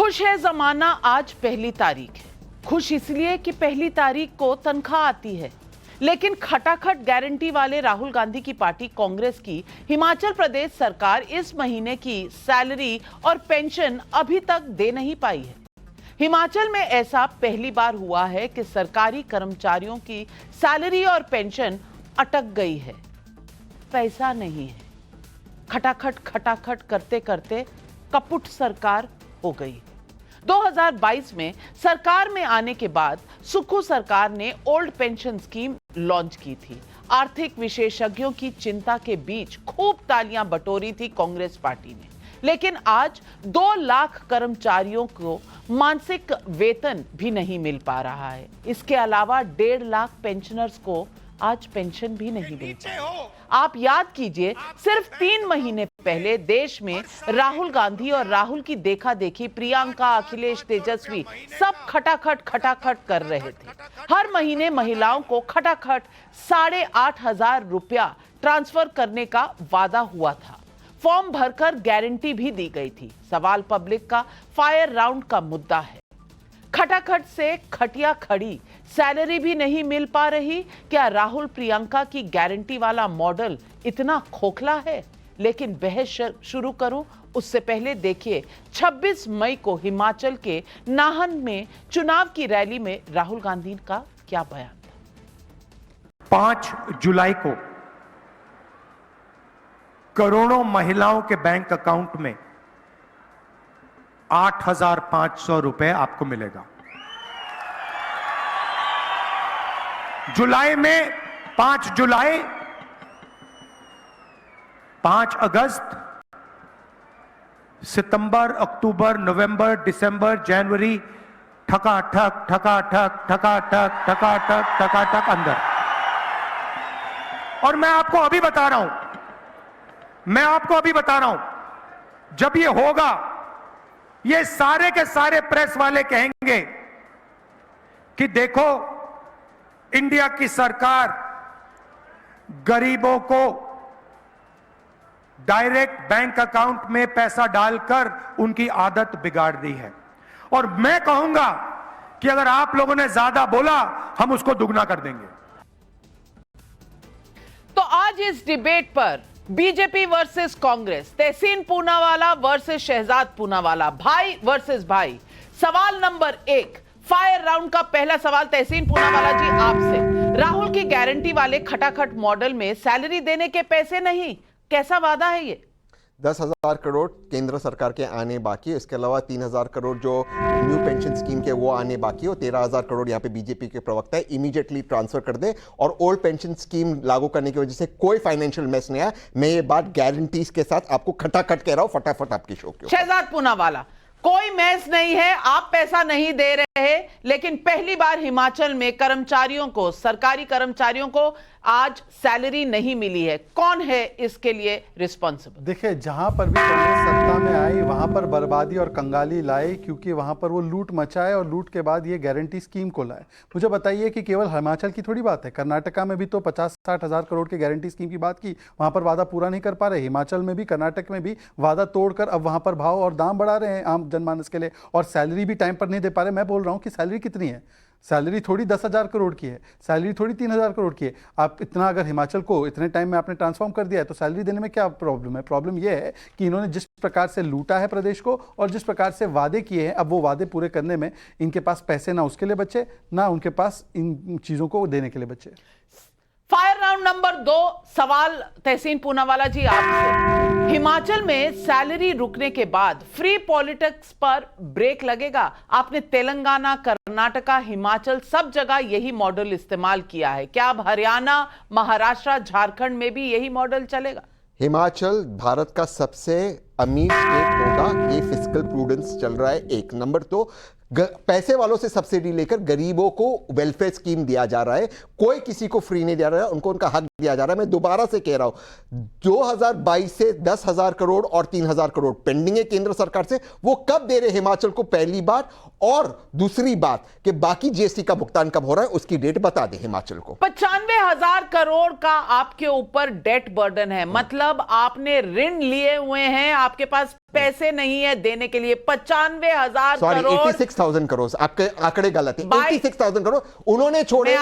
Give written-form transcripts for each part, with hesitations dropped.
खुश है जमाना, आज पहली तारीख है। खुश इसलिए कि पहली तारीख को तनख्वाह आती है, लेकिन खटाखट गारंटी वाले राहुल गांधी की पार्टी कांग्रेस की हिमाचल प्रदेश सरकार इस महीने की सैलरी और पेंशन अभी तक दे नहीं पाई है। हिमाचल में ऐसा पहली बार हुआ है कि सरकारी कर्मचारियों की सैलरी और पेंशन अटक गई है। पैसा नहीं है। खटाखट खटाखट करते करते कपुट सरकार हो गई। 2022 में सरकार में आने के बाद सुक्खू सरकार ने ओल्ड पेंशन स्कीम लॉन्च की थी। आर्थिक विशेषज्ञों की चिंता के बीच खूब तालियां बटोरी थी कांग्रेस पार्टी ने, लेकिन आज 2 लाख कर्मचारियों को मासिक वेतन भी नहीं मिल पा रहा है। इसके अलावा 1.5 लाख पेंशनर्स को आज पेंशन भी नहीं मिल पाई। आप याद कीजिए, सिर्फ 3 महीने पहले देश में राहुल गांधी और राहुल की देखा देखी प्रियंका, अखिलेश, तेजस्वी सब खटाखट खटाखट कर रहे थे। हर महीने महिलाओं को खटाखट 8,500 रुपया ट्रांसफर करने का वादा हुआ था। फॉर्म भरकर गारंटी भी दी गई थी। सवाल पब्लिक का फायर राउंड का मुद्दा है। खटाखट से खटिया खड़ी, सैलरी भी नहीं मिल पा रही। क्या राहुल प्रियंका की गारंटी वाला मॉडल इतना खोखला है? लेकिन बहस शुरू करूं उससे पहले देखिए 26 मई को हिमाचल के नाहन में चुनाव की रैली में राहुल गांधी का क्या बयान था। 5 जुलाई को करोड़ों महिलाओं के बैंक अकाउंट में 8,500 रुपए आपको मिलेगा। जुलाई में 5 जुलाई, 5 अगस्त, सितंबर, अक्टूबर, नवंबर, दिसंबर, जनवरी, ठकाठक ठकाठक ठकाठक ठकाठक ठकाठक अंदर। और मैं आपको अभी बता रहा हूं, जब ये होगा, ये सारे के सारे प्रेस वाले कहेंगे कि देखो, इंडिया की सरकार गरीबों को डायरेक्ट बैंक अकाउंट में पैसा डालकर उनकी आदत बिगाड़ दी है। और मैं कहूंगा कि अगर आप लोगों ने ज्यादा बोला, हम उसको दुगना कर देंगे। तो आज इस डिबेट पर बीजेपी वर्सेस कांग्रेस, तहसीन पूनावाला वर्सेस शहजाद पूनावाला, भाई वर्सेस भाई। सवाल नंबर 1, फायर राउंड का पहला सवाल तहसीन पूनावाला जी आपसे। राहुल की गारंटी वाले खटाखट मॉडल में सैलरी देने के पैसे नहीं, कैसा वादा है ये? 10,000 करोड़ केंद्र सरकार के आने बाकी है। इसके अलावा 3,000 करोड़ जो न्यू पेंशन स्कीम के वो आने बाकी है, और 13,000 करोड़ यहाँ पे बीजेपी के प्रवक्ता है इमीडिएटली ट्रांसफर कर दे। और ओल्ड पेंशन स्कीम लागू करने की वजह से कोई फाइनेंशियल मेस नहीं आया। मैं ये बात गारंटीज के साथ आपको खटाखट कह रहा हूं, फटाफट आपकी शो के। शहजाद पूनावाला, कोई मैस नहीं है, आप पैसा नहीं दे रहे, लेकिन पहली बार हिमाचल में कर्मचारियों को, सरकारी कर्मचारियों को आज सैलरी नहीं मिली है। कौन है इसके लिए रिस्पॉन्सिबल? देखिए, जहां पर भी कांग्रेस सत्ता में आई वहां पर बर्बादी और कंगाली लाई, क्योंकि वहां पर वो लूट मचाए और लूट के बाद ये गारंटी स्कीम को लाए। मुझे बताइए कि केवल हिमाचल की थोड़ी बात है, कर्नाटका में भी तो 50-60 हजार करोड़ की गारंटी स्कीम की बात की, वहां पर वादा पूरा नहीं कर पा रहे। हिमाचल में भी, कर्नाटक में भी वादा तोड़कर अब वहां पर भाव और दाम बढ़ा रहे हैं आम जनमानस के लिए, और सैलरी भी टाइम पर नहीं दे पा रहे। मैं बोल रहा हूं कि सैलरी कितनी है? सैलरी थोड़ी 10,000 करोड़ की है, सैलरी थोड़ी 3,000 करोड़ की है। आप इतना अगर हिमाचल को इतने टाइम में आपने ट्रांसफॉर्म कर दिया है, तो सैलरी देने में क्या प्रॉब्लम है? प्रॉब्लम यह है कि इन्होंने जिस प्रकार से लूटा है प्रदेश को और जिस प्रकार से वादे किए हैं, अब वो वादे पूरे करने में इनके पास पैसे ना उसके लिए बचे, ना उनके पास इन चीजों को देने के लिए बचे। फायर राउंड नंबर 2, सवाल तहसीन पूनावाला जी आपसे। हिमाचल में सैलरी रुकने के बाद फ्री पॉलिटिक्स पर ब्रेक लगेगा। आपने तेलंगाना, कर्नाटका, हिमाचल सब जगह यही मॉडल इस्तेमाल किया है। क्या अब हरियाणा, महाराष्ट्र, झारखंड में भी यही मॉडल चलेगा? हिमाचल भारत का सबसे अमीर स्टेट होगा, ये फिस्कल प्रूडेंस चल रहा है। 1 नंबर 2, पैसे वालों से सब्सिडी लेकर गरीबों को वेलफेयर स्कीम दिया जा रहा है, कोई किसी को फ्री नहीं दिया रहा है, उनको उनका हक दिया जा रहा है। मैं दोबारा से कह रहा हूं 2022 से 10,000 करोड़ और 3,000 करोड़ पेंडिंग है केंद्र सरकार से, वो कब दे रहे हिमाचल को, पहली बात। और दूसरी बात कि बाकी जीएसटी का भुगतान कब हो रहा है उसकी डेट बता दे हिमाचल को। 95,000 करोड़ का आपके ऊपर डेट बर्डन है, मतलब आपने ऋण लिए हुए हैं, आपके पास पैसे नहीं है देने के लिए। 95,000 करोड़, 86,000 करोड़, आपके आंकड़े गलत है। 86,000 करोड़ उन्होंने छोड़े,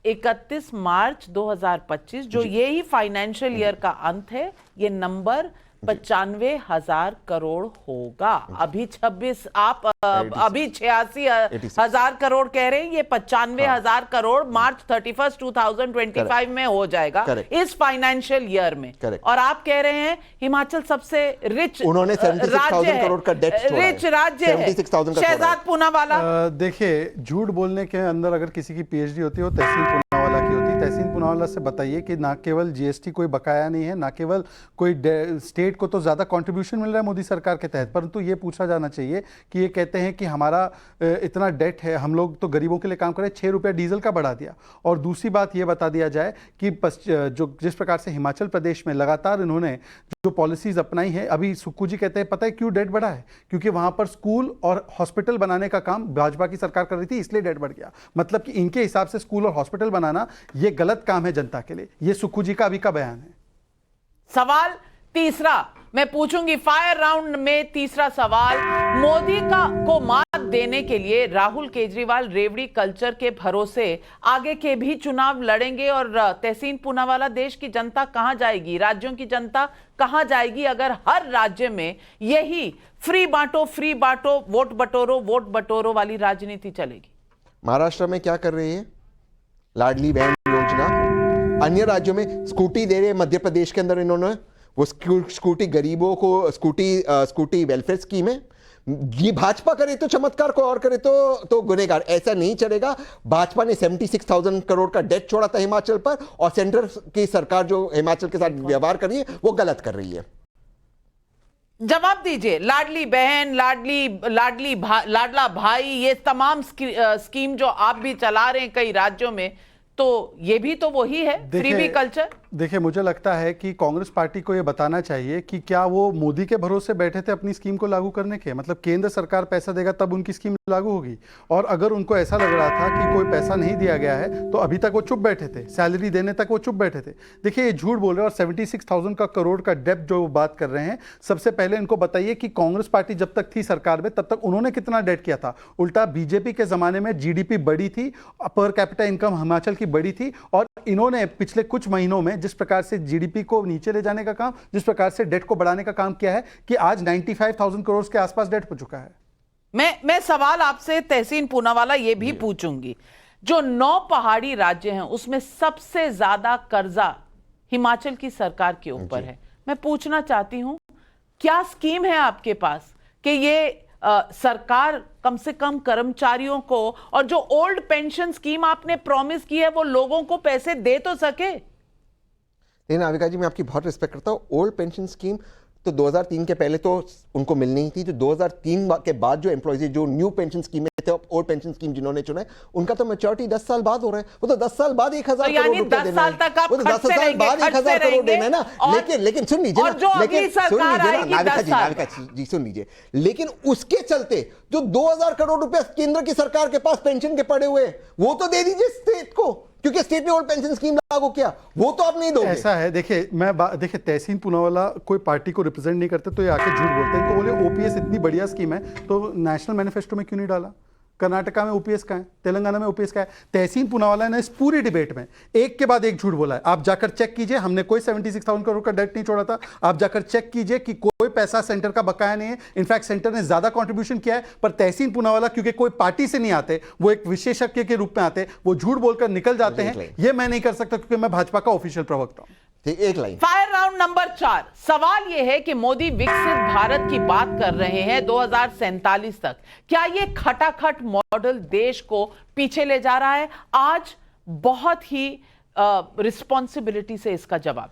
31 मार्च 2025 जो यही फाइनेंशियल ईयर का अंत है, ये नंबर 95,000 करोड़ होगा। अभी 26 आप अभी 86,000 करोड़ कह रहे हैं, ये 95,000 करोड़ मार्च 31 2025 में हो जाएगा इस फाइनेंशियल ईयर में। और आप कह रहे हैं हिमाचल सबसे रिच उन्होंने 76,000 करोड़ का डेट छोड़ा है, रिच राज्य है। शहजाद पूनावाला, देखिए झूठ बोलने के अंदर अगर किसी की पीएचडी होती है वो तहसीन पूनावाला की होती है। तहसीन पूनावाला से बताइए कि ना केवल जीएसटी कोई बकाया नहीं है, ना केवल कोई स्टेट को तो ज्यादा कंट्रीब्यूशन मिल रहा है मोदी सरकार के तहत, परंतु ये पूछा जाना चाहिए कि ये कहते हैं कि हमारा इतना डेट है, हम लोग तो गरीबों के लिए काम करें, 6 रुपया डीजल का बढ़ा दिया। और दूसरी बात ये बता दिया जाए कि जो जिस प्रकार से हिमाचल प्रदेश में लगातार इन्होंने जो पॉलिसीज अपनाई है, अभी सुक्खू जी कहते हैं पता है क्यों डेट बढ़ा है, क्योंकि वहां पर स्कूल और हॉस्पिटल बनाने का काम भाजपा की सरकार कर रही थी, इसलिए डेट बढ़ गया। मतलब कि इनके हिसाब से स्कूल और हॉस्पिटल बनाना ये गलत काम है जनता के लिए। ये सुक्खू जी का अभी का बयान है। सवाल तीसरा मैं पूछूंगी, फायर राउंड में तीसरा सवाल, मोदी को मात देने के लिए राहुल केजरीवाल रेवड़ी कल्चर के भरोसे आगे के भी चुनाव लड़ेंगे, और तहसीन पूनावाला देश की जनता कहां जाएगी, राज्यों की जनता कहां जाएगी अगर हर राज्य में यही फ्री बांटो वोट बटोरो वाली राजनीति चलेगी? महाराष्ट्र में क्या कर रही है, लाडली बहन योजना, अन्य राज्यों में स्कूटी दे रहे हैं, मध्य प्रदेश के अंदर इन्होंने वो स्कूटी गरीबों को स्कूटी वेलफेयर स्कीम है। ये भाजपा करे तो चमत्कार, को और करे तो गुनेगार। ऐसा नहीं चलेगा। भाजपा ने 76,000 करोड़ का डेट छोड़ा था हिमाचल पर, और सेंटर की सरकार जो हिमाचल के साथ व्यवहार कर रही है वो गलत कर रही है। जवाब दीजिए। लाडली बहन, लाडला भाई, ये तमाम स्कीम जो आप भी चला रहे हैं कई राज्यों में, तो ये भी तो वही है, फ्रीबी कल्चर। देखिए मुझे लगता है कि कांग्रेस पार्टी को यह बताना चाहिए कि क्या वो मोदी के भरोसे बैठे थे अपनी स्कीम को लागू करने के, मतलब केंद्र सरकार पैसा देगा तब उनकी स्कीम लागू होगी। और अगर उनको ऐसा लग रहा था कि कोई पैसा नहीं दिया गया है तो अभी तक वो चुप बैठे थे, सैलरी देने तक वो चुप बैठे थे। देखिए ये झूठ बोल रहे हैं। और 76,000 का करोड़ का डेब्ट जो बात कर रहे हैं, सबसे पहले इनको बताइए कि कांग्रेस पार्टी जब तक थी सरकार में तब तक उन्होंने कितना डेट किया था। उल्टा बीजेपी के जमाने में जीडीपी बड़ी थी, पर कैपिटा इनकम हिमाचल की बड़ी थी, और इन्होंने पिछले कुछ महीनों में जिस प्रकार से जीडीपी को नीचे ले जाने का काम, जिस प्रकार से डेट को बढ़ाने का काम किया है कि आज 95,000 करोड़ के आसपास डेट हो चुका है। मैं सवाल आपसे तहसीन पूनावाला ये भी पूछूंगी, जो 9 पहाड़ी राज्य हैं उसमें सबसे ज्यादा कर्जा हिमाचल की सरकार के ऊपर है। मैं पूछना चाहती हूं क्या स्कीम है आपके पास कि ये सरकार कम से कम कर्मचारियों को, और जो ओल्ड पेंशन स्कीम आपने प्रॉमिस की है वो लोगों को पैसे दे तो सके? लेकिन आविका जी मैं आपकी बहुत रिस्पेक्ट करता हूँ। ओल्ड पेंशन स्कीम तो 2003 के पहले तो उनको मिलनी ही थी। जो 2003 के बाद जो एम्प्लॉयज जो न्यू पेंशन स्कीम में थे, ओल्ड पेंशन स्कीम जिन्होंने चुना है, उनका तो मैच्योरिटी 10 साल बाद हो रहा है। वो तो 10 साल बाद 1,000 करोड़ रुपए देना है। 10 साल तक आप वो तो 10 साल बाद 1,000 करोड़ देना है ना। लेकिन सुन लीजिए सुन लीजिए, लेकिन उसके चलते जो 2,000 करोड़ रुपए केंद्र की सरकार के पास पेंशन के पड़े हुए वो तो दे दीजिए स्टेट को, क्योंकि स्टेट ने ओल्ड पेंशन स्कीम लागू किया, वो तो आप नहीं दोगे। ऐसा है, देखिए देखिए तहसीन पूनावाला कोई पार्टी को रिप्रेजेंट नहीं करते तो ये आके झूठ बोलते हैं। इनको बोले ओपीएस इतनी बढ़िया स्कीम है तो नेशनल मैनिफेस्टो में क्यों नहीं डाला? कर्नाटका में ओपीएस का है, तेलंगाना में ओपीएस का है। तहसीन पूनावाला ने इस पूरी डिबेट में एक के बाद एक झूठ बोला है। आप जाकर चेक कीजिए, हमने कोई 76,000 करोड़ का डेट नहीं छोड़ा था। आप जाकर चेक कीजिए कि कोई पैसा सेंटर का बकाया नहीं है। इनफैक्ट सेंटर ने ज्यादा कंट्रीब्यूशन किया है। पर तहसीन पूनावाला क्योंकि कोई पार्टी से नहीं आते, वो एक विशेषज्ञ के रूप में आते, वो झूठ बोलकर निकल जाते हैं। ये मैं नहीं कर सकता क्योंकि मैं भाजपा का ऑफिशियल प्रवक्ता हूं। एक लाइन। फायर राउंड नंबर 4, सवाल यह है कि मोदी विकसित भारत की बात कर रहे हैं 2047 तक। क्या यह खटाखट मॉडल देश को पीछे ले जा रहा है? आज बहुत ही रिस्पॉन्सिबिलिटी से इसका जवाब।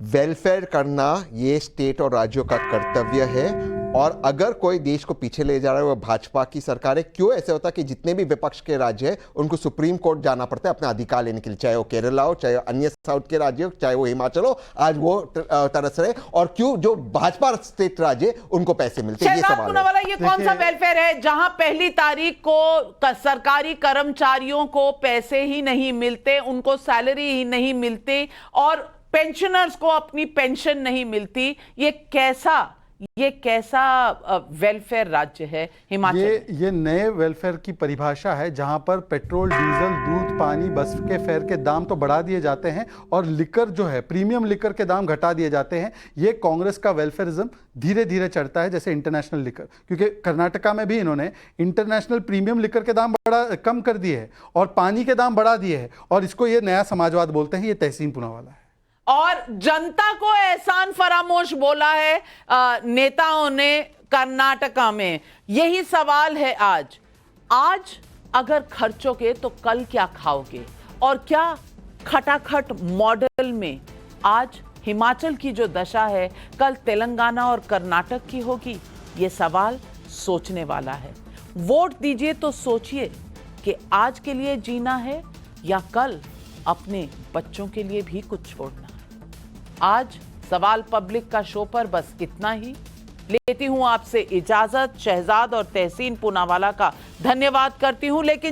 वेलफेयर करना ये स्टेट और राज्यों का कर्तव्य है। और अगर कोई देश को पीछे ले जा रहा है वो भाजपा की सरकार है। क्यों ऐसे होता कि जितने भी विपक्ष के राज्य है उनको सुप्रीम कोर्ट जाना पड़ता है अपना अधिकार लेने के लिए, चाहे वो केरला हो, चाहे अन्य साउथ के राज्य हो, चाहे वो हिमाचल हो, आज वो तरस रहे। और क्यों जो भाजपा स्टेट राज्य उनको पैसे मिलते हैं, ये शहजाद सवाल पूनावाला, है। ये कौन सा वेलफेयर है जहां पहली तारीख को सरकारी कर्मचारियों को पैसे ही नहीं मिलते, उनको सैलरी ही नहीं मिलती और पेंशनर्स को अपनी पेंशन नहीं मिलती? ये कैसा वेलफेयर राज्य है हिमाचल? ये नए वेलफेयर की परिभाषा है जहां पर पेट्रोल, डीजल, दूध, पानी, बस के फेयर के दाम तो बढ़ा दिए जाते हैं और लिकर जो है, प्रीमियम लिकर के दाम घटा दिए जाते हैं। ये कांग्रेस का वेलफेयरिज्म धीरे धीरे चढ़ता है, जैसे इंटरनेशनल लिकर, क्योंकि कर्नाटका में भी इन्होंने इंटरनेशनल प्रीमियम लिकर के दाम कम कर दिए हैं और पानी के दाम बढ़ा दिए हैं, और इसको ये नया समाजवाद बोलते हैं। ये तहसीन पूनावाला है। और जनता को एहसान फरामोश बोला है नेताओं ने कर्नाटका में। यही सवाल है आज अगर खर्चोगे तो कल क्या खाओगे? और क्या खटाखट मॉडल में आज हिमाचल की जो दशा है कल तेलंगाना और कर्नाटक की होगी? ये सवाल सोचने वाला है। वोट दीजिए तो सोचिए कि आज के लिए जीना है या कल अपने बच्चों के लिए भी कुछ छोड़ना। आज सवाल पब्लिक का शो पर बस इतना ही। लेती हूं आपसे इजाजत। शहजाद और तहसीन पूनावाला का धन्यवाद करती हूं, लेकिन